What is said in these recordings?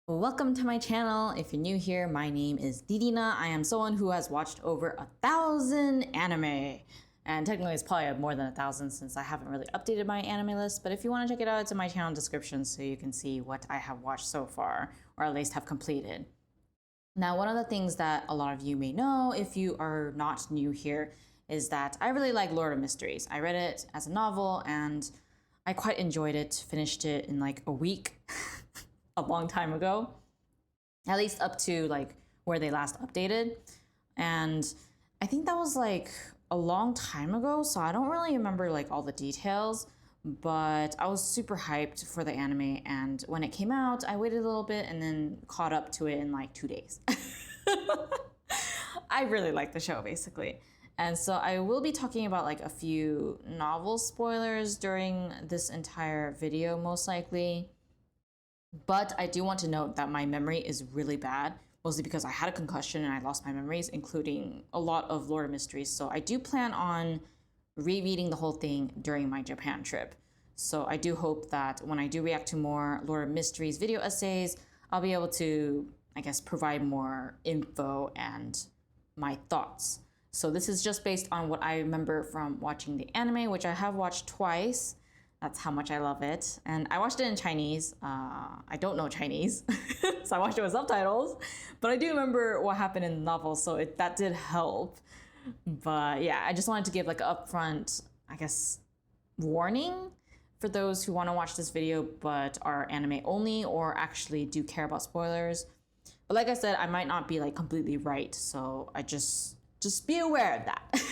Welcome to my channel. If you're new here, my name is Didina. I am someone who has watched over 1,000 anime. And technically it's probably more than 1,000 since I haven't really updated my anime list. But if you want to check it out, it's in my channel description so you can see what I have watched so far, or at least have completed. Now, one of the things that a lot of you may know if you are not new here is that I really like Lord of Mysteries. I read it as a novel and I quite enjoyed it, finished it in like a week. A long time ago, at least up to like where they last updated. And I think that was like a long time ago, so I don't really remember like all the details, but I was super hyped for the anime, and when it came out, I waited a little bit and then caught up to it in like 2 days. I really like the show basically. And so I will be talking about like a few novel spoilers during this entire video, most likely. But I do want to note that my memory is really bad, mostly because I had a concussion and I lost my memories, including a lot of Lord of Mysteries. So I do plan on rereading the whole thing during my Japan trip. So I do hope that when I do react to more Lord of Mysteries video essays, I'll be able to, I guess, provide more info and my thoughts. So this is just based on what I remember from watching the anime, which I have watched twice. That's how much I love it. And I watched it in Chinese. I don't know Chinese, so I watched it with subtitles. But I do remember what happened in the novel, so that did help. But yeah, I just wanted to give like an upfront, I guess, warning for those who want to watch this video but are anime only or actually do care about spoilers. But like I said, I might not be like completely right, so I just be aware of that.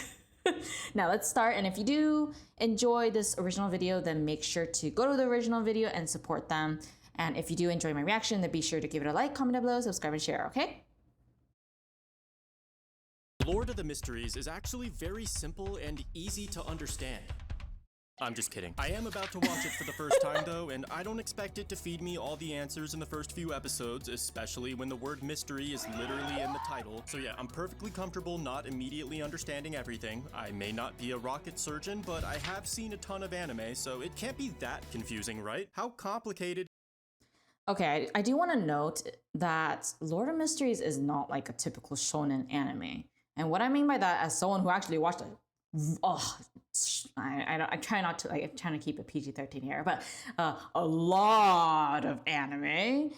Now let's start, and if you do enjoy this original video, then make sure to go to the original video and support them. And if you do enjoy my reaction, then be sure to give it a like, comment down below, subscribe, and share, okay? Lord of the Mysteries is actually very simple and easy to understand. I'm just kidding. I am about to watch it for the first time though, and I don't expect it to feed me all the answers in the first few episodes, especially when the word mystery is literally in the title. So yeah, I'm perfectly comfortable not immediately understanding everything. I may not be a rocket surgeon, but I have seen a ton of anime, so it can't be that confusing, right? How complicated? Okay, I do want to note that Lord of Mysteries is not like a typical shonen anime. And what I mean by that, as someone who actually watched it, I try not to, like, I'm trying to keep it PG-13 here, but a lot of anime.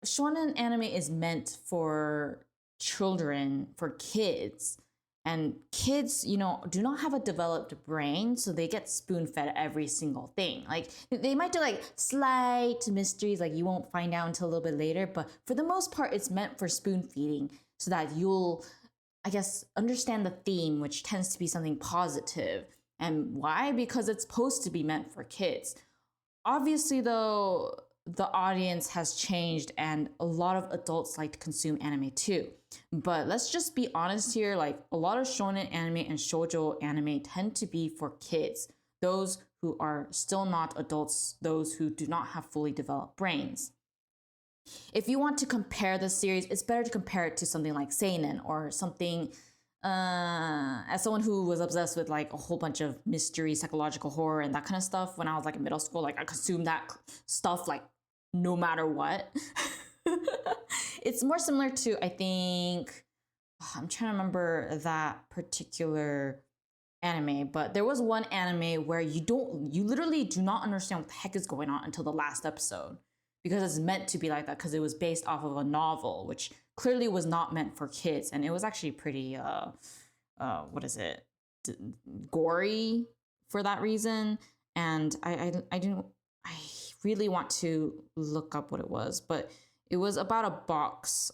Shonen anime is meant for children, for kids. And kids, you know, do not have a developed brain, so they get spoon-fed every single thing. Like, they might do like slight mysteries, like you won't find out until a little bit later, but for the most part, it's meant for spoon-feeding so that you'll, I guess, understand the theme, which tends to be something positive. And why? Because it's supposed to be meant for kids. Obviously, though, the audience has changed and a lot of adults like to consume anime too. But let's just be honest here, like a lot of shonen anime and shoujo anime tend to be for kids, those who are still not adults, those who do not have fully developed brains. If you want to compare the series, it's better to compare it to something like seinen or something. As someone who was obsessed with like a whole bunch of mystery, psychological horror, and that kind of stuff when I was like in middle school, like I consumed that stuff like no matter what. It's more similar to, I think, I'm trying to remember that particular anime, but there was one anime where you literally do not understand what the heck is going on until the last episode, because it's meant to be like that, because it was based off of a novel, which clearly was not meant for kids, and it was actually pretty, what is it, gory for that reason. And I really want to look up what it was, but it was about a box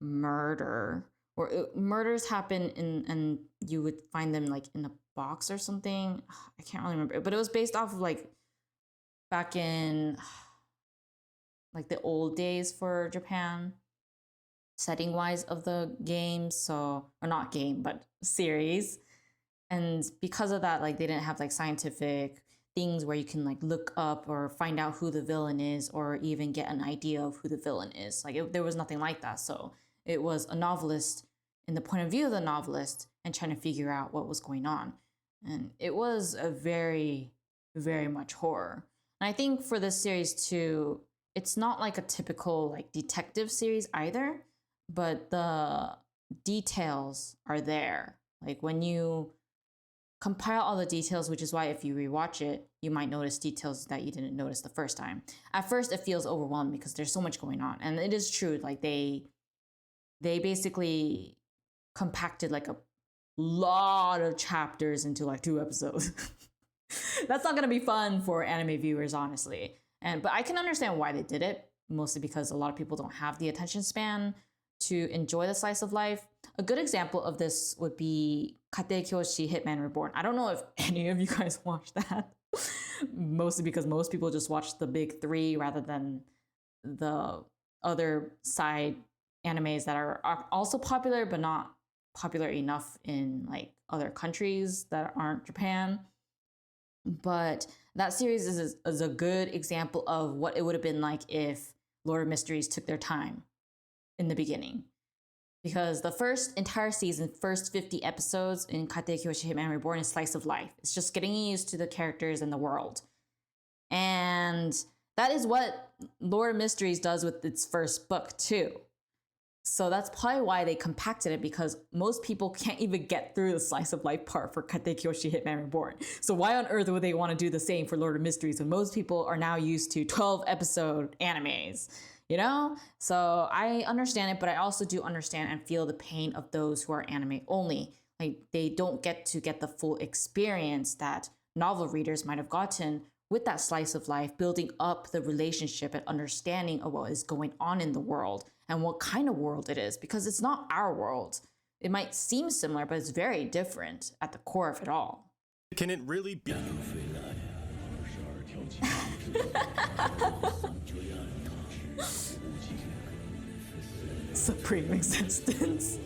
murder, or murders happen and you would find them like in a box or something. I can't really remember, but it was based off of like back in like the old days for Japan, setting wise of the game. So, or not game, but series. And because of that, like they didn't have like scientific things where you can like look up or find out who the villain is, or even get an idea of who the villain is. Like there was nothing like that. So it was a novelist in the point of view of the novelist and trying to figure out what was going on. And it was a very, very much horror. And I think for this series too, it's not like a typical like detective series either, but the details are there. Like when you compile all the details, which is why if you rewatch it, you might notice details that you didn't notice the first time. At first, it feels overwhelming because there's so much going on, and it is true. Like they basically compacted like a lot of chapters into like 2 episodes. That's not gonna be fun for anime viewers, honestly. But I can understand why they did it, mostly because a lot of people don't have the attention span to enjoy the slice of life. A good example of this would be Kate Kyoshi Hitman Reborn. I don't know if any of you guys watched that, mostly because most people just watch the big 3 rather than the other side animes that are also popular but not popular enough in like other countries that aren't Japan. But that series is a good example of what it would have been like if Lord of Mysteries took their time in the beginning. Because the first entire season, first 50 episodes in Kate Kyoshi Hitman Reborn is slice of life. It's just getting used to the characters and the world. And that is what Lord of Mysteries does with its first book too. So that's probably why they compacted it, because most people can't even get through the slice of life part for Kate Kyoshi Hitman Reborn. So why on earth would they want to do the same for Lord of Mysteries when most people are now used to 12 episode animes? You know? So I understand it, but I also do understand and feel the pain of those who are anime only. Like they don't get to get the full experience that novel readers might have gotten with that slice of life, building up the relationship and understanding of what is going on in the world and what kind of world it is, because it's not our world. It might seem similar, but it's very different at the core of it all. Can it really be? Supreme existence.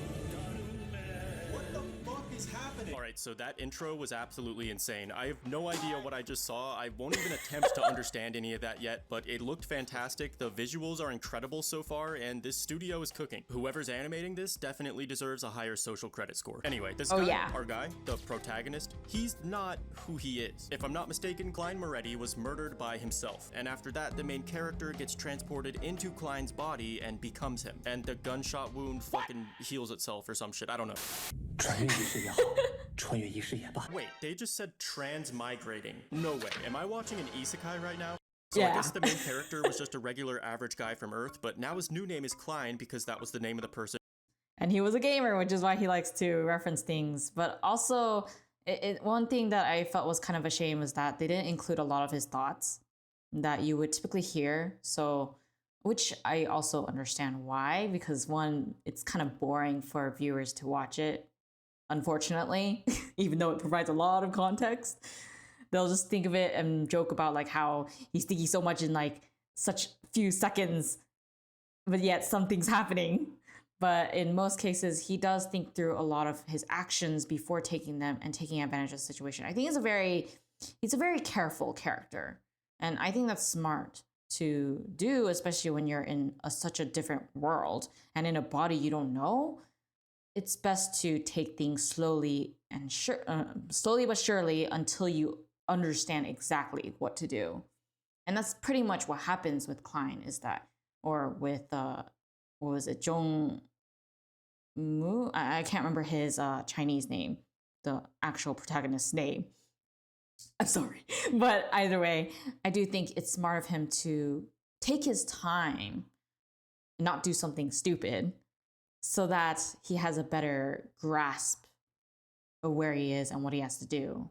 What the fuck is happening? Alright, so that intro was absolutely insane. I have no idea what I just saw. I won't even attempt to understand any of that yet, but it looked fantastic. The visuals are incredible so far, and this studio is cooking. Whoever's animating this definitely deserves a higher social credit score. Anyway, this guy, our guy, the protagonist, he's not who he is. If I'm not mistaken, Klein Moretti was murdered by himself, and after that, the main character gets transported into Klein's body and becomes him. And the gunshot wound fucking heals itself or some shit, I don't know. Wait, they just said transmigrating. No way. Am I watching an isekai right now? So I guess the main character was just a regular average guy from Earth, but now his new name is Klein because that was the name of the person. And he was a gamer, which is why he likes to reference things. But also, one thing that I felt was kind of a shame was that they didn't include a lot of his thoughts that you would typically hear. So, which I also understand why, because one, it's kind of boring for viewers to watch it. Unfortunately, even though it provides a lot of context, they'll just think of it and joke about like how he's thinking so much in like such few seconds, but yet something's happening. But in most cases, he does think through a lot of his actions before taking them and taking advantage of the situation. I think he's a very careful character, and I think that's smart to do, especially when you're in such a different world and in a body you don't know. It's best to take things slowly but surely until you understand exactly what to do. And that's pretty much what happens with Klein, is that, or with, what was it, Zhong Mu? I can't remember his Chinese name, the actual protagonist's name. I'm sorry. But either way, I do think it's smart of him to take his time, not do something stupid, so that he has a better grasp of where he is and what he has to do.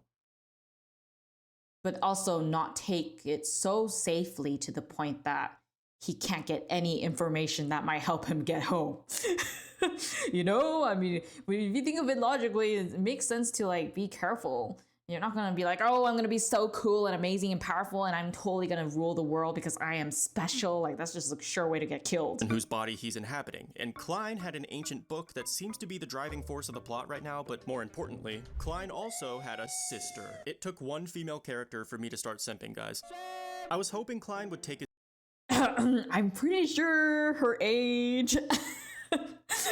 But also not take it so safely to the point that he can't get any information that might help him get home. You know, I mean, if you think of it logically, it makes sense to like be careful. You're not gonna be like, oh, I'm gonna be so cool and amazing and powerful and I'm totally gonna rule the world because I am special. Like, that's just a sure way to get killed. And whose body he's inhabiting. And Klein had an ancient book that seems to be the driving force of the plot right now, but more importantly, Klein also had a sister. It took one female character for me to start simping, guys. I was hoping Klein would take his I'm pretty sure her age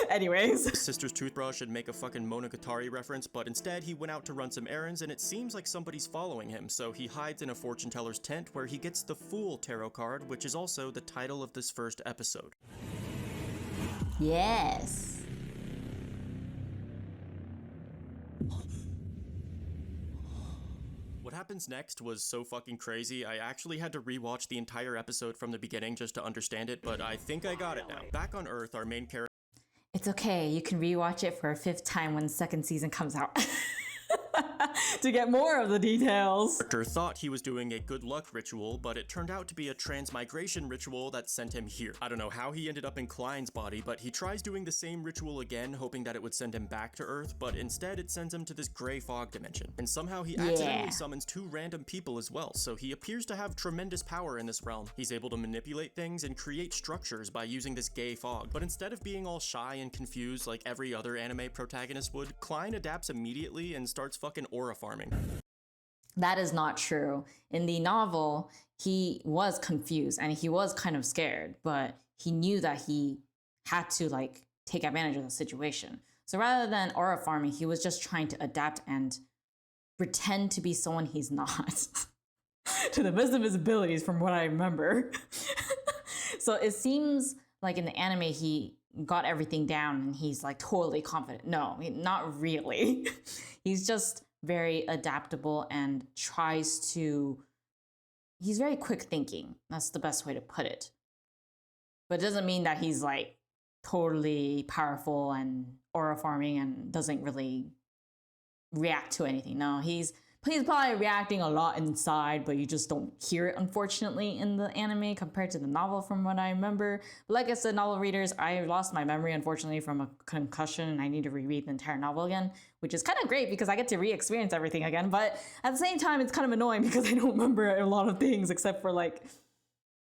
Anyways. Sister's toothbrush and make a fucking Monogatari reference, but instead he went out to run some errands and it seems like somebody's following him, so he hides in a fortune teller's tent where he gets the Fool tarot card, which is also the title of this first episode. Yes. What happens next was so fucking crazy, I actually had to rewatch the entire episode from the beginning just to understand it, but I think I got it now. Back on Earth, our main character It's okay. You can rewatch it for a 5th time when the 2nd season comes out. To get more of the details. thought he was doing a good luck ritual, but it turned out to be a transmigration ritual that sent him here. I don't know how he ended up in Klein's body, but he tries doing the same ritual again, hoping that it would send him back to Earth, but instead it sends him to this gray fog dimension. And somehow he accidentally summons 2 random people as well, so he appears to have tremendous power in this realm. He's able to manipulate things and create structures by using this gay fog. But instead of being all shy and confused like every other anime protagonist would, Klein adapts immediately and starts fucking aura farming. That is not true. In the novel, he was confused and he was kind of scared, but he knew that he had to like take advantage of the situation. So rather than aura farming, he was just trying to adapt and pretend to be someone he's not. To the best of his abilities, from what I remember. So it seems like in the anime, he got everything down and he's like totally confident. No, not really. He's just very adaptable and he's very quick thinking. That's the best way to put it. But it doesn't mean that he's like totally powerful and aura farming and doesn't really react to anything. No, he's probably reacting a lot inside, but you just don't hear it, unfortunately, in the anime compared to the novel, from what I remember. But like I said, novel readers, I lost my memory, unfortunately, from a concussion, and I need to reread the entire novel again, which is kind of great because I get to re-experience everything again. But at the same time, it's kind of annoying because I don't remember a lot of things except for like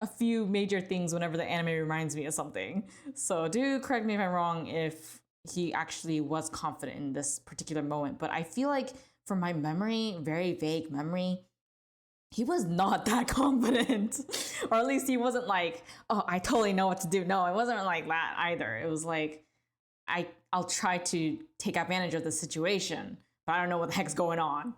a few major things whenever the anime reminds me of something. So do correct me if I'm wrong if he actually was confident in this particular moment. But I feel like from my memory, very vague memory, he was not that confident. Or at least he wasn't like, oh, I totally know what to do. No, it wasn't like that either. It was like, I'll try to take advantage of the situation, but I don't know what the heck's going on.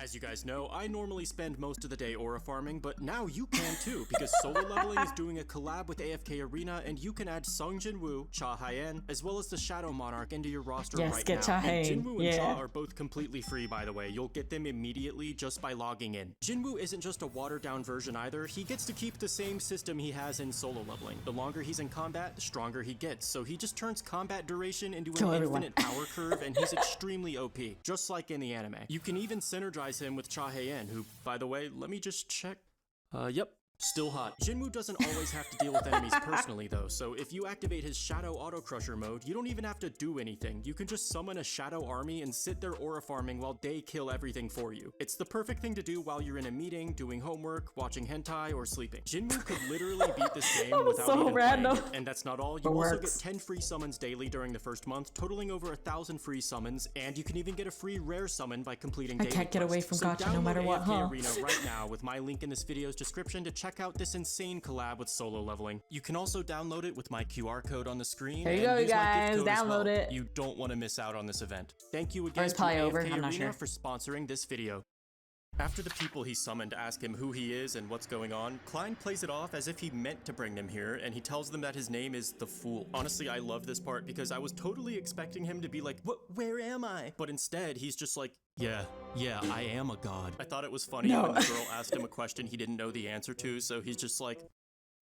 As you guys know, I normally spend most of the day aura farming, but now you can too, because Solo Leveling is doing a collab with AFK Arena, and you can add Sung Jinwoo, Cha Hyen, as well as the Shadow Monarch into your roster right now. Get Cha And Hyen. Jinwoo and Cha are both completely free, by the way. You'll get them immediately just by logging in. Jinwoo isn't just a watered-down version either. He gets to keep the same system he has in Solo Leveling. The longer he's in combat, the stronger he gets, so he just turns combat duration into an infinite power curve, and he's extremely OP, just like in the anime. You can even synergize him with Cha Hyen, who, by the way, let me just check. Yep. Still hot. Jinwoo doesn't always have to deal with enemies personally though, so if you activate his Shadow Auto Crusher mode, you don't even have to do anything. You can just summon a Shadow army and sit there aura farming while they kill everything for you. It's the perfect thing to do while you're in a meeting, doing homework, watching hentai, or sleeping. Jinwoo could literally beat this game without even playing it. And that's not all. You also get 10 free summons daily during the first month, totaling over 1,000 free summons, and you can even get a free rare summon by completing daily quests. I can't get away from Gacha no matter what, huh? Arena right now with my link in this video's description to check out this insane collab with Solo Leveling. You can also download it with my QR code on the screen. There you go, you guys. Download it. You don't want to miss out on this event. Thank you again to AFK Arena for sponsoring this video. After the people he summoned ask him who he is and what's going on, Klein plays it off as if he meant to bring them here, and he tells them that his name is the Fool. Honestly, I love this part because I was totally expecting him to be like, where am I? But instead, he's just like, yeah, I am a god. I thought it was funny when the girl asked him a question he didn't know the answer to, so he's just like,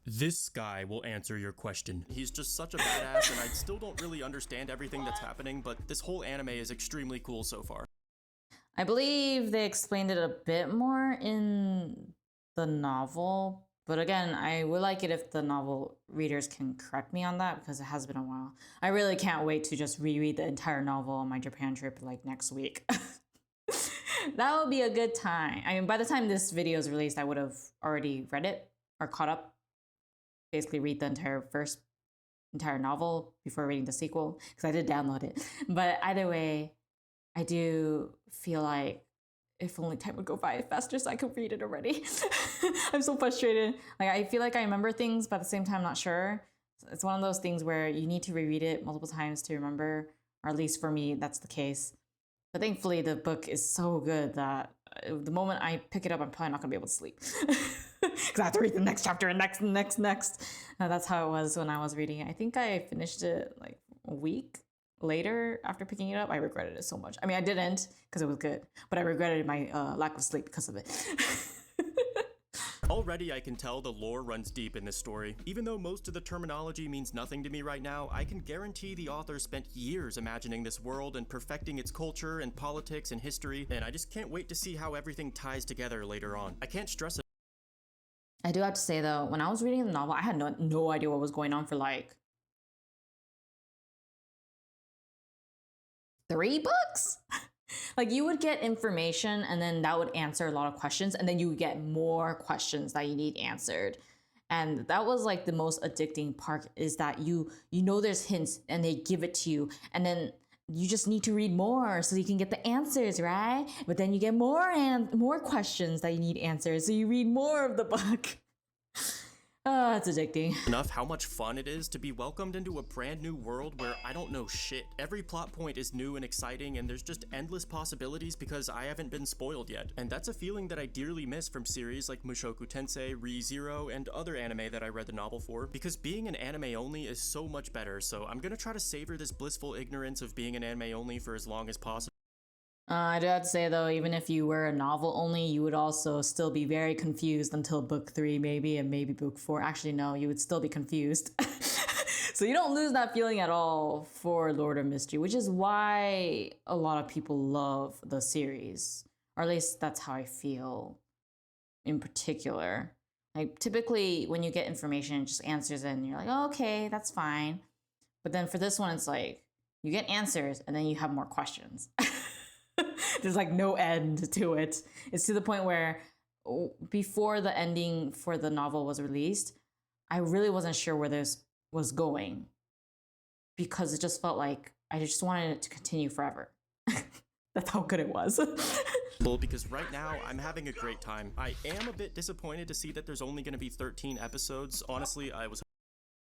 this guy will answer your question. He's just such a badass, and I still don't really understand everything that's happening, but this whole anime is extremely cool so far. I believe they explained it a bit more in the novel, but again, I would like it if the novel readers can correct me on that because it has been a while. I really can't wait to just reread the entire novel on my Japan trip like next week. That would be a good time. I mean, by the time this video is released, I would have already read it or caught up. Basically read the entire novel before reading the sequel because I did download it. But either way, I do feel like if only time would go by faster so I could read it already. I'm so frustrated. Like, I feel like I remember things, but at the same time, not sure. It's one of those things where you need to reread it multiple times to remember, or at least for me, that's the case. But thankfully, the book is so good that the moment I pick it up, I'm probably not gonna be able to sleep. Because I have to read the next chapter and next. That's how it was when I was reading it. I think I finished it like a week later after picking it up. I regretted it so much. I mean, I didn't because it was good, but I regretted my lack of sleep because of it. Already I can tell the lore runs deep in this story. Even though most of the terminology means nothing to me right now, I can guarantee the author spent years imagining this world and perfecting its culture and politics and history, and I just can't wait to see how everything ties together later on. I can't stress it. I do have to say though, when I was reading the novel, I had no idea what was going on for like 3 books. Like, you would get information and then that would answer a lot of questions, and then you would get more questions that you need answered. And that was like the most addicting part, is that you know there's hints and they give it to you, and then you just need to read more so you can get the answers, right? But then you get more questions that you need answers, so you read more of the book. Oh, it's addicting. Enough how much fun it is to be welcomed into a brand new world where I don't know shit. Every plot point is new and exciting, and there's just endless possibilities because I haven't been spoiled yet. And that's a feeling that I dearly miss from series like Mushoku Tensei, Re:Zero, and other anime that I read the novel for, because being an anime only is so much better, so I'm gonna try to savor this blissful ignorance of being an anime only for as long as possible. I do have to say though, even if you were a novel only, you would also still be very confused until book 3 maybe, and maybe book 4. Actually, no, you would still be confused. So you don't lose that feeling at all for Lord of Mystery, which is why a lot of people love the series. Or at least that's how I feel in particular. Like, typically when you get information, it just answers it and you're like, oh, okay, that's fine. But then for this one, it's like, you get answers and then you have more questions. There's like no end to it. It's to the point where before the ending for the novel was released, I really wasn't sure where this was going, because it just felt like I just wanted it to continue forever. That's how good it was. Because right now I'm having a great time. I am a bit disappointed to see that there's only going to be 13 episodes. Honestly, I was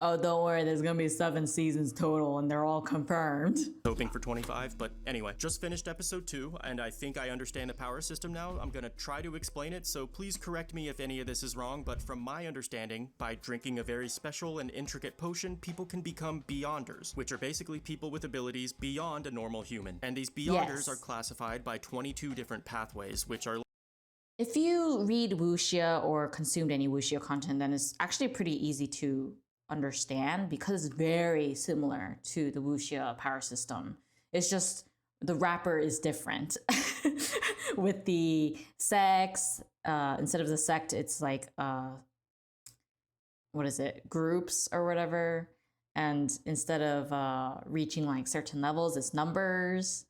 Oh, don't worry, there's gonna be 7 seasons total and they're all confirmed. hoping for 25, but anyway, just finished episode 2, and I think I understand the power system now. I'm gonna try to explain it, so please correct me if any of this is wrong, but from my understanding, by drinking a very special and intricate potion, people can become beyonders, which are basically people with abilities beyond a normal human. And these beyonders are classified by 22 different pathways, which are... If you read wuxia or consumed any wuxia content, then it's actually pretty easy to understand, because it's very similar to the wuxia power system. It's just the wrapper is different. With the sects, instead of the sect, it's like what is it, groups or whatever, and instead of reaching like certain levels, it's numbers,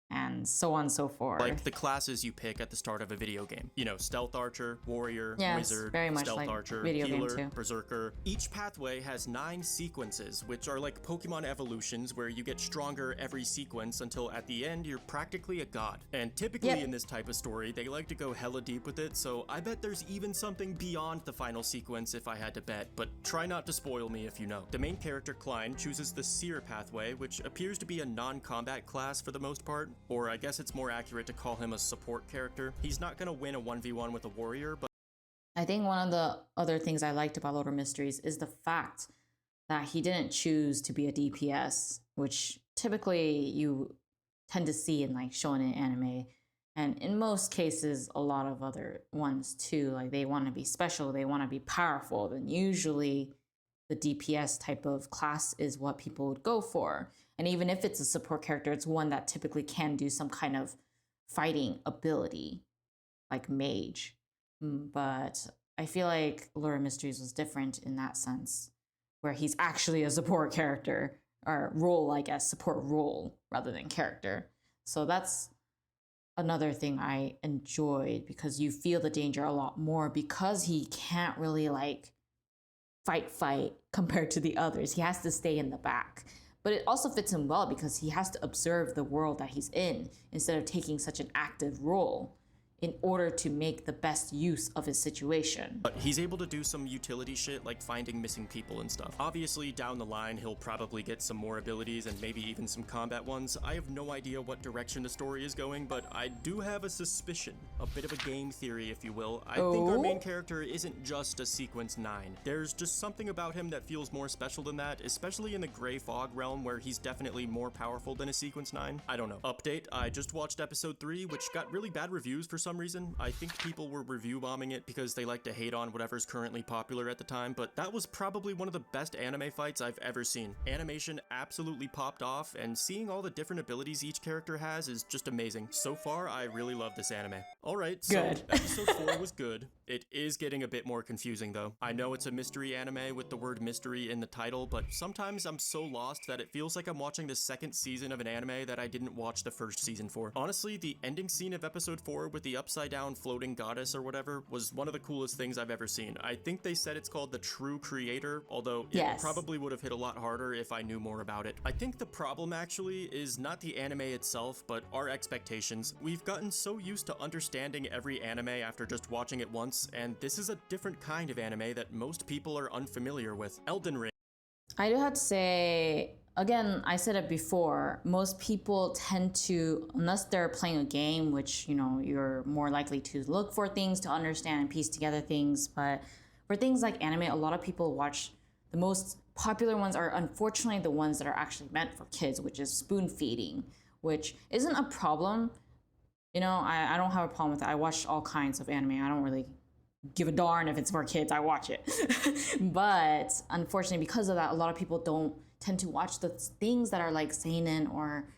and so on and so forth. Like the classes you pick at the start of a video game. You know, stealth archer, warrior, wizard, very much stealth like archer, video game healer, too. berserker. Each pathway has 9 sequences, which are like Pokemon evolutions, where you get stronger every sequence until at the end you're practically a god. And typically in this type of story, they like to go hella deep with it, so I bet there's even something beyond the final sequence if I had to bet, but try not to spoil me if you know. The main character, Klein, chooses the seer pathway, which appears to be a non-combat class for the most part, or I guess it's more accurate to call him a support character. He's not gonna win a 1v1 with a warrior, but I think one of the other things I liked about Lord of Mysteries is the fact that he didn't choose to be a DPS, which typically you tend to see in like shonen anime, and in most cases a lot of other ones too. Like, they want to be special, they want to be powerful, then usually the DPS type of class is what people would go for. And even if it's a support character, it's one that typically can do some kind of fighting ability, like mage. But I feel like Lord of Mysteries was different in that sense, where he's actually a support character, or role, I guess, support role rather than character. So that's another thing I enjoyed, because you feel the danger a lot more, because he can't really like fight compared to the others. He has to stay in the back. But it also fits him well because he has to observe the world that he's in instead of taking such an active role. in order to make the best use of his situation. But he's able to do some utility shit like finding missing people and stuff. Obviously, down the line, he'll probably get some more abilities and maybe even some combat ones. I have no idea what direction the story is going, but I do have a suspicion, a bit of a game theory, if you will. I think our main character isn't just a Sequence 9. There's just something about him that feels more special than that, especially in the Gray Fog realm where he's definitely more powerful than a Sequence 9. I don't know. Update, I just watched episode 3, which got really bad reviews for some reason. I think people were review bombing it because they like to hate on whatever's currently popular at the time, but that was probably one of the best anime fights I've ever seen. Animation absolutely popped off, and seeing all the different abilities each character has is just amazing. So far, I really love this anime. Alright, so episode 4 was good. It is getting a bit more confusing though. I know it's a mystery anime with the word mystery in the title, but sometimes I'm so lost that it feels like I'm watching the second season of an anime that I didn't watch the first season for. Honestly, the ending scene of episode 4 with the upside down floating goddess or whatever was one of the coolest things I've ever seen. I think they said it's called the True Creator, although it probably would have hit a lot harder if I knew more about it. I think the problem actually is not the anime itself, but our expectations. We've gotten so used to understanding every anime after just watching it once, and this is a different kind of anime that most people are unfamiliar with. Elden Ring. I do have to say, again, I said it before, most people tend to, unless they're playing a game, which, you know, you're more likely to look for things to understand and piece together things, but for things like anime, a lot of people watch, the most popular ones are unfortunately the ones that are actually meant for kids, which is spoon feeding, which isn't a problem. You know, I don't have a problem with it. I watch all kinds of anime. I don't really give a darn if it's for kids, I watch it. But unfortunately, because of that, a lot of people don't tend to watch the things that are like seinen or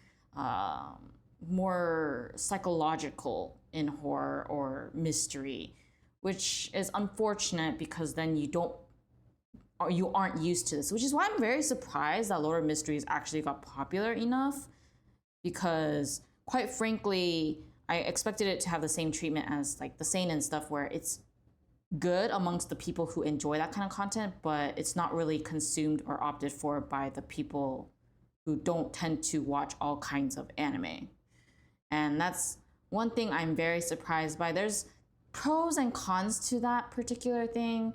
more psychological in horror or mystery, which is unfortunate because then you aren't used to this, which is why I'm very surprised that Lord of Mysteries actually got popular enough, because quite frankly, I expected it to have the same treatment as like the seinen stuff, where it's good amongst the people who enjoy that kind of content, but it's not really consumed or opted for by the people who don't tend to watch all kinds of anime. And that's one thing I'm very surprised by. There's pros and cons to that particular thing,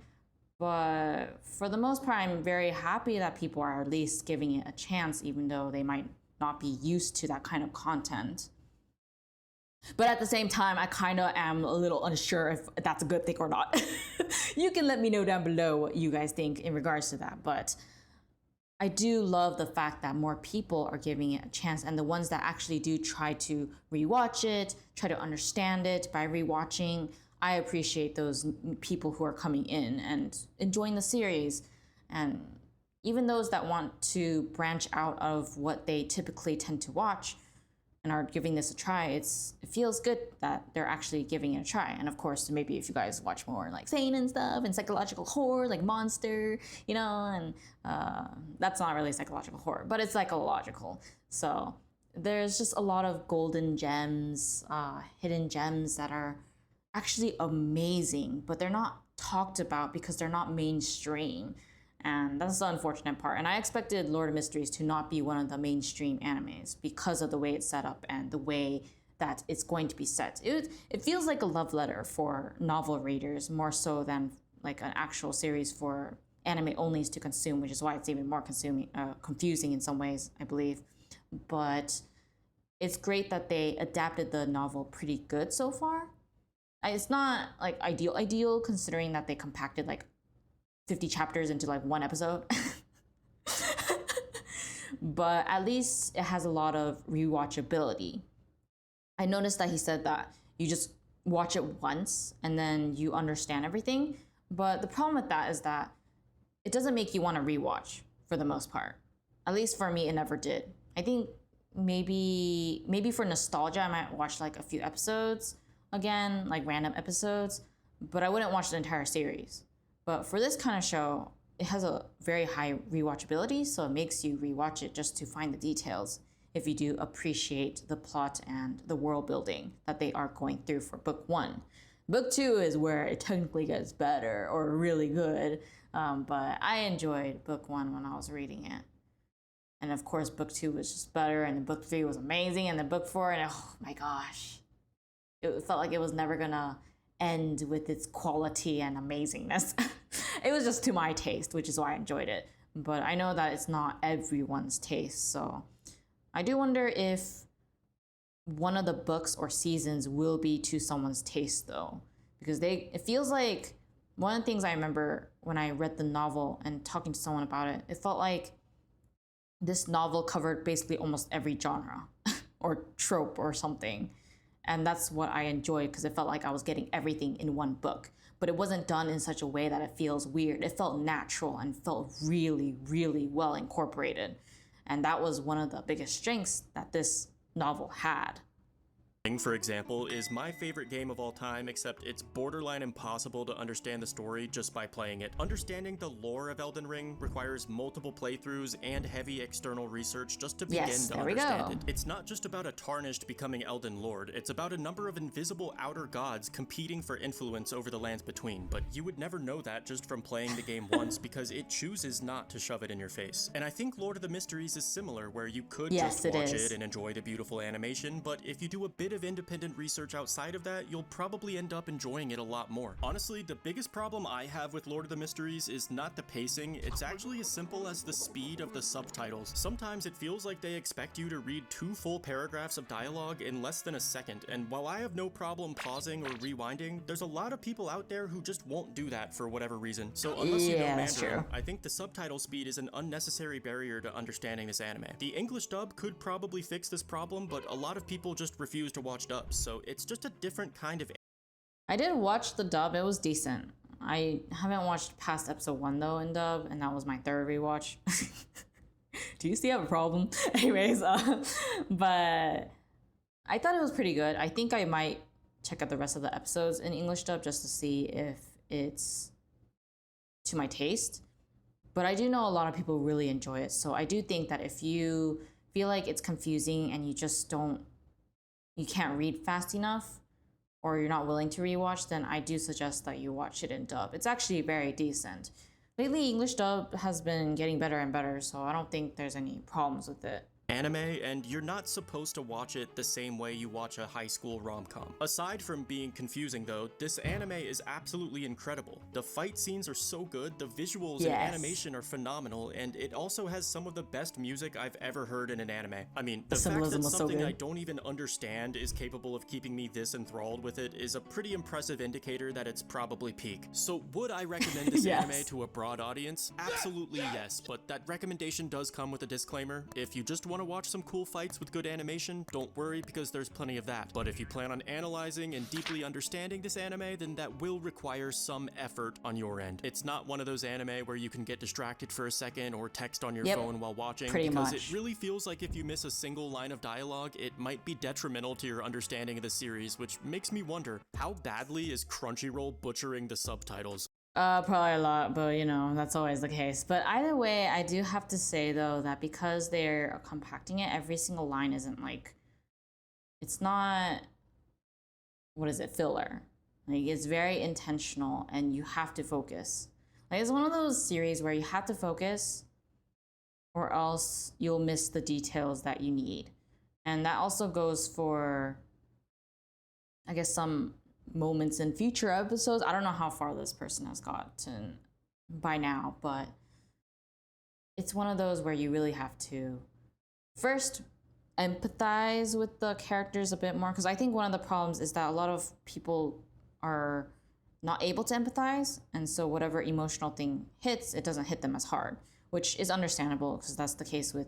but for the most part, I'm very happy that people are at least giving it a chance, even though they might not be used to that kind of content. But at the same time, I kind of am a little unsure if that's a good thing or not. You can let me know down below what you guys think in regards to that. But I do love the fact that more people are giving it a chance, and the ones that actually do try to rewatch it, try to understand it by rewatching. I appreciate those people who are coming in and enjoying the series. And even those that want to branch out of what they typically tend to watch and are giving this a try, it feels good that they're actually giving it a try. And of course, maybe if you guys watch more like seinen stuff and psychological horror, like Monster, you know, and that's not really psychological horror, but it's psychological. So there's just a lot of golden gems, hidden gems that are actually amazing, but they're not talked about because they're not mainstream. And that's the unfortunate part. And I expected Lord of Mysteries to not be one of the mainstream animes because of the way it's set up and the way that it's going to be set. It feels like a love letter for novel readers more so than like an actual series for anime onlys to consume, which is why it's even more confusing in some ways, I believe. But it's great that they adapted the novel pretty good so far. It's not like ideal considering that they compacted like 50 chapters into like one episode. But at least it has a lot of rewatchability. I noticed that he said that you just watch it once and then you understand everything. But the problem with that is that it doesn't make you want to rewatch for the most part. At least for me, it never did. I think maybe for nostalgia, I might watch like a few episodes again, like random episodes, but I wouldn't watch the entire series. But for this kind of show, it has a very high rewatchability, so it makes you rewatch it just to find the details if you do appreciate the plot and the world building that they are going through for book 1. Book 2 is where it technically gets better or really good, but I enjoyed book 1 when I was reading it. And of course, book 2 was just better, and then book 3 was amazing, and then book 4, and oh my gosh. it felt like it was never gonna end with its quality and amazingness. It was just to my taste, which is why I enjoyed it. But I know that it's not everyone's taste, so I do wonder if one of the books or seasons will be to someone's taste though, because it feels like one of the things I remember when I read the novel and talking to someone about it, it felt like this novel covered basically almost every genre or trope or something. And that's what I enjoyed because it felt like I was getting everything in one book. But it wasn't done in such a way that it feels weird. It felt natural and felt really, really well incorporated. And that was one of the biggest strengths that this novel had. For example, is my favorite game of all time, except it's borderline impossible to understand the story just by playing it. Understanding the lore of Elden Ring requires multiple playthroughs and heavy external research just to begin to understand it. It's not just about a tarnished becoming Elden Lord, it's about a number of invisible outer gods competing for influence over the lands between, but you would never know that just from playing the game once because it chooses not to shove it in your face. And I think Lord of the Mysteries is similar, where you could just watch it and enjoy the beautiful animation, but if you do a bit of independent research outside of that, you'll probably end up enjoying it a lot more. Honestly, the biggest problem I have with Lord of the Mysteries is not the pacing, it's actually as simple as the speed of the subtitles. Sometimes it feels like they expect you to read 2 full paragraphs of dialogue in less than a second, and while I have no problem pausing or rewinding, there's a lot of people out there who just won't do that for whatever reason. So unless you know Mandarin, I think the subtitle speed is an unnecessary barrier to understanding this anime. The English dub could probably fix this problem, but a lot of people just refuse to watch dubs, so it's just a different kind of. I did watch the dub, it was decent. I haven't watched past episode 1 though in dub, and that was my 3rd rewatch. Do you still have a problem? Anyways, but I thought it was pretty good. I think I might check out the rest of the episodes in English dub just to see if it's to my taste. But I do know a lot of people really enjoy it, so I do think that if you feel like it's confusing and you can't read fast enough, or you're not willing to rewatch, then I do suggest that you watch it in dub. It's actually very decent. Lately, English dub has been getting better and better, so I don't think there's any problems with it. Anime, and you're not supposed to watch it the same way you watch a high school rom-com. Aside from being confusing though, this anime is absolutely incredible. The fight scenes are so good, the visuals and animation are phenomenal, and it also has some of the best music I've ever heard in an anime. I mean, the fact that something I don't even understand is capable of keeping me this enthralled with it is a pretty impressive indicator that it's probably peak. So would I recommend this anime to a broad audience? Absolutely yes, but that recommendation does come with a disclaimer. If you just want to watch some cool fights with good animation, don't worry because there's plenty of that. But if you plan on analyzing and deeply understanding this anime, then that will require some effort on your end. It's not one of those anime where you can get distracted for a second or text on your phone while watching, because it really feels like if you miss a single line of dialogue, it might be detrimental to your understanding of the series, which makes me wonder, how badly is Crunchyroll butchering the subtitles? Probably a lot, but you know, that's always the case. But either way, I do have to say though that because they're compacting it, every single line isn't like, it's not, what is it, filler. Like, it's very intentional and you have to focus. Like, it's one of those series where you have to focus or else you'll miss the details that you need. And that also goes for, I guess, some moments in future episodes. I don't know how far this person has gotten by now, but it's one of those where you really have to first empathize with the characters a bit more, because I think one of the problems is that a lot of people are not able to empathize, and so whatever emotional thing hits, it doesn't hit them as hard, which is understandable because that's the case with,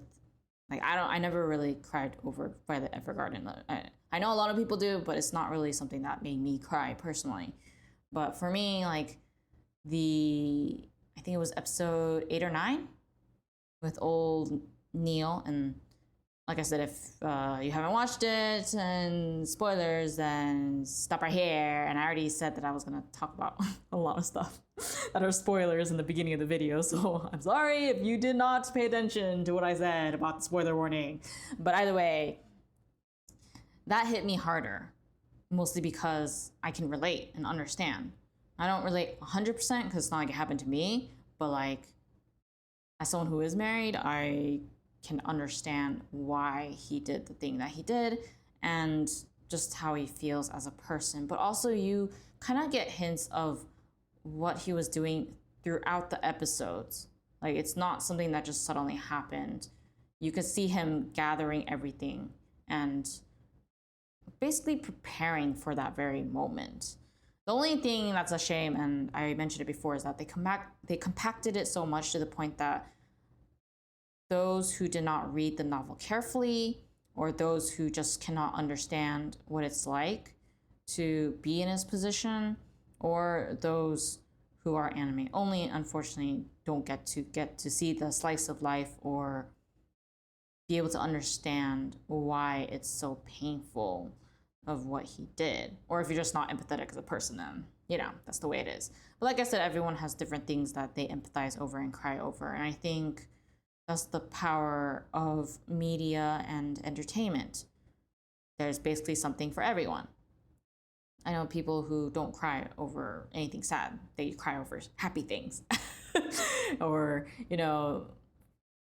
like, I never really cried over Violet Evergarden. I know a lot of people do, but it's not really something that made me cry personally. But for me, like, I think it was episode 8 or 9 with old Neil, and like I said, if you haven't watched it and spoilers, then stop right here. And I already said that I was gonna talk about a lot of stuff that are spoilers in the beginning of the video, so I'm sorry if you did not pay attention to what I said about the spoiler warning. But either way, that hit me harder, mostly because I can relate and understand. I don't relate 100% because it's not like it happened to me, but like, as someone who is married, I can understand why he did the thing that he did. And just how he feels as a person, but also you kind of get hints of what he was doing throughout the episodes. Like, it's not something that just suddenly happened. You could see him gathering everything and basically preparing for that very moment. The only thing that's a shame, and I mentioned it before, is that they compacted it so much to the point that those who did not read the novel carefully, or those who just cannot understand what it's like to be in his position, or those who are anime only, unfortunately don't get to see the slice of life or be able to understand why it's so painful of what he did. Or if you're just not empathetic as a person, then that's the way it is. But like I said, everyone has different things that they empathize over and cry over, and I think that's the power of media and entertainment. There's basically something for everyone. I know people who don't cry over anything sad. They cry over happy things. Or,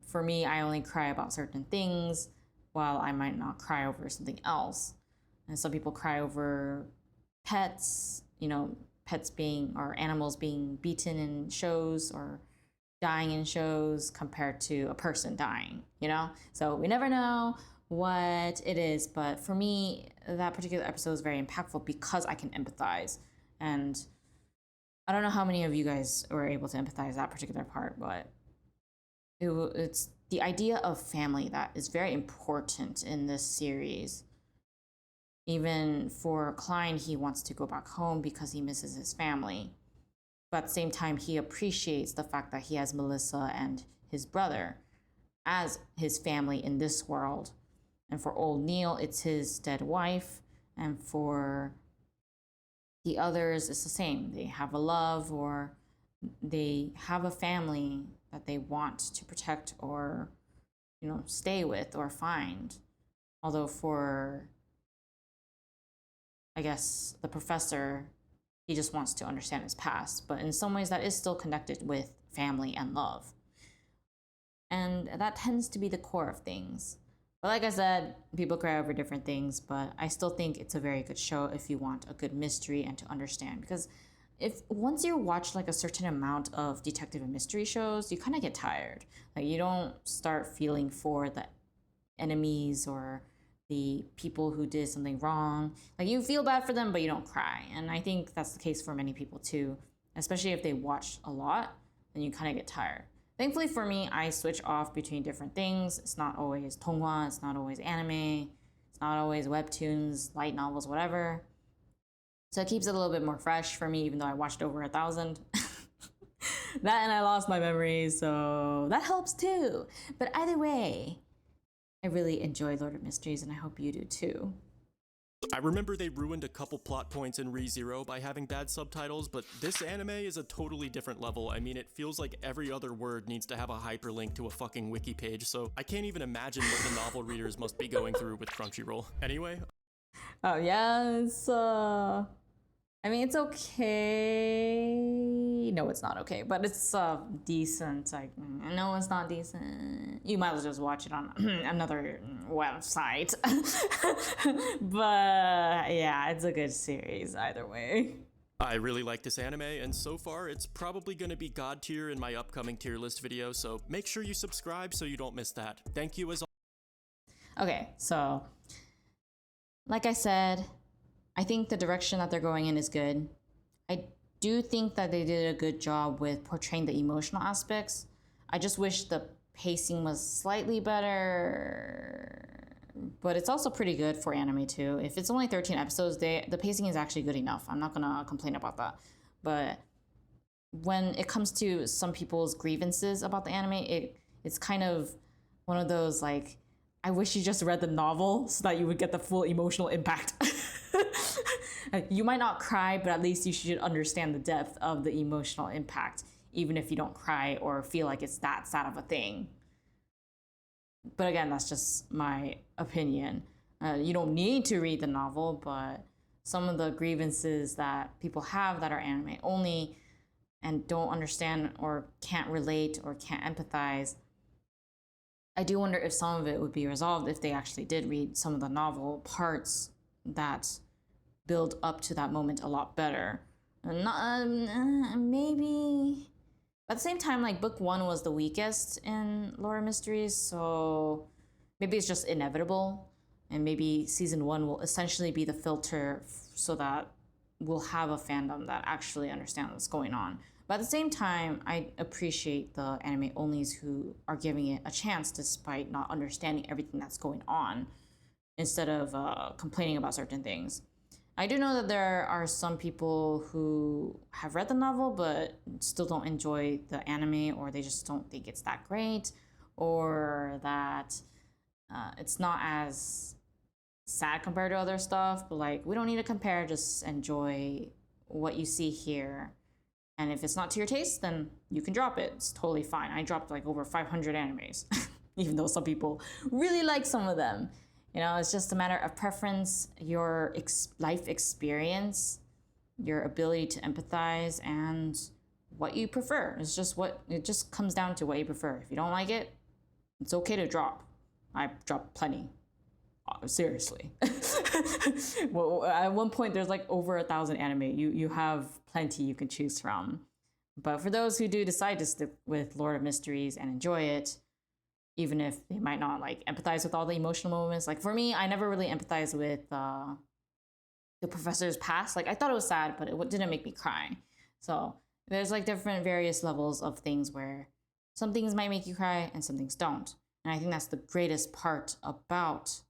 for me, I only cry about certain things while I might not cry over something else. And some people cry over pets, pets being, or animals being beaten in shows or dying in shows compared to a person dying, So we never know what it is, but for me, that particular episode is very impactful because I can empathize. And I don't know how many of you guys were able to empathize that particular part, but it's the idea of family that is very important in this series. Even for Klein, he wants to go back home because he misses his family. But at the same time, he appreciates the fact that he has Melissa and his brother as his family in this world. And for old Neil, it's his dead wife. And for the others, it's the same. They have a love, or they have a family that they want to protect or, stay with or find. Although for, I guess, the professor, he just wants to understand his past. But in some ways, that is still connected with family and love. And that tends to be the core of things. But like I said, people cry over different things, but I still think it's a very good show if you want a good mystery and to understand. Because once you watch like a certain amount of detective and mystery shows, you kind of get tired. Like, you don't start feeling for the enemies or the people who did something wrong. Like, you feel bad for them, but you don't cry. And I think that's the case for many people too, especially if they watch a lot, then you kind of get tired. Thankfully for me, I switch off between different things. It's not always tonghua, it's not always anime, it's not always webtoons, light novels, whatever. So it keeps it a little bit more fresh for me, even though I watched over 1,000. That, and I lost my memories, so that helps too. But either way, I really enjoy Lord of Mysteries, and I hope you do too. I remember they ruined a couple plot points in ReZero by having bad subtitles, but this anime is a totally different level. I mean, it feels like every other word needs to have a hyperlink to a fucking wiki page, so I can't even imagine what the novel readers must be going through with Crunchyroll. Anyway. Oh yeah, I mean, it's okay. No, it's not okay, but it's decent. Like, no, it's not decent. You might as well just watch it on another website. But yeah, it's a good series either way. I really like this anime, and so far it's probably gonna be God tier in my upcoming tier list video, so make sure you subscribe so you don't miss that. Thank you as Okay, so like I said, I think the direction that they're going in is good. I do think that they did a good job with portraying the emotional aspects. I just wish the pacing was slightly better, but it's also pretty good for anime too. If it's only 13 episodes, the pacing is actually good enough. I'm not gonna complain about that. But when it comes to some people's grievances about the anime, it's kind of one of those, like, I wish you just read the novel so that you would get the full emotional impact. You might not cry, but at least you should understand the depth of the emotional impact, even if you don't cry or feel like it's that sad of a thing. But again, that's just my opinion. You don't need to read the novel, but some of the grievances that people have that are anime only and don't understand or can't relate or can't empathize, I do wonder if some of it would be resolved if they actually did read some of the novel parts that build up to that moment a lot better. Not, maybe. At the same time, like book 1 was the weakest in Lore of Mysteries, so maybe it's just inevitable. And maybe season 1 will essentially be the filter so that we'll have a fandom that actually understands what's going on. But at the same time, I appreciate the anime onlys who are giving it a chance despite not understanding everything that's going on, instead of complaining about certain things. I do know that there are some people who have read the novel but still don't enjoy the anime, or they just don't think it's that great, or that it's not as sad compared to other stuff. But like, we don't need to compare, just enjoy what you see here. And if it's not to your taste, then you can drop it. It's totally fine. I dropped like over 500 animes, even though some people really like some of them. You know, it's just a matter of preference, your life experience, your ability to empathize, and what you prefer. It just comes down to what you prefer. If you don't like it, it's okay to drop. I've dropped plenty. Seriously. Well, at one point there's like over 1,000 anime. You have plenty you can choose from. But for those who do decide to stick with Lord of Mysteries and enjoy it, even if they might not like empathize with all the emotional moments. Like for me, I never really empathized with the professor's past. Like I thought it was sad, but it didn't make me cry. So there's like different various levels of things where some things might make you cry and some things don't. And I think that's the greatest part about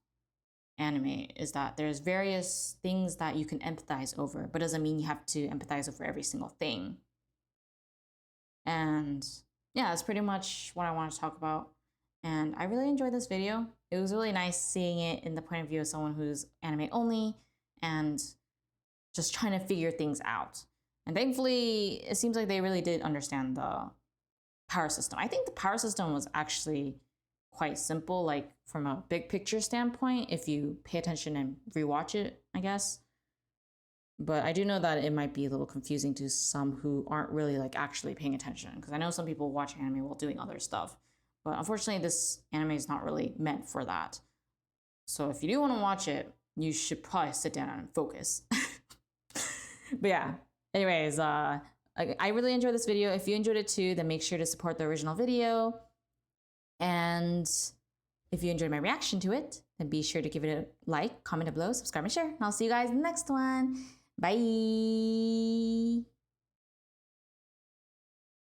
anime, is that there's various things that you can empathize over, but doesn't mean you have to empathize over every single thing. And yeah, that's pretty much what I want to talk about. And I really enjoyed this video. It was really nice seeing it in the point of view of someone who's anime only and just trying to figure things out. And thankfully, it seems like they really did understand the power system. I think the power system was actually quite simple, like from a big picture standpoint, if you pay attention and rewatch it, I guess. But I do know that it might be a little confusing to some who aren't really like actually paying attention, because I know some people watch anime while doing other stuff. But unfortunately, this anime is not really meant for that. So if you do want to watch it, you should probably sit down and focus. But yeah, anyways, I really enjoyed this video. If you enjoyed it too, then make sure to support the original video. And if you enjoyed my reaction to it, then be sure to give it a like, comment below, subscribe, and share. And I'll see you guys in the next one. Bye.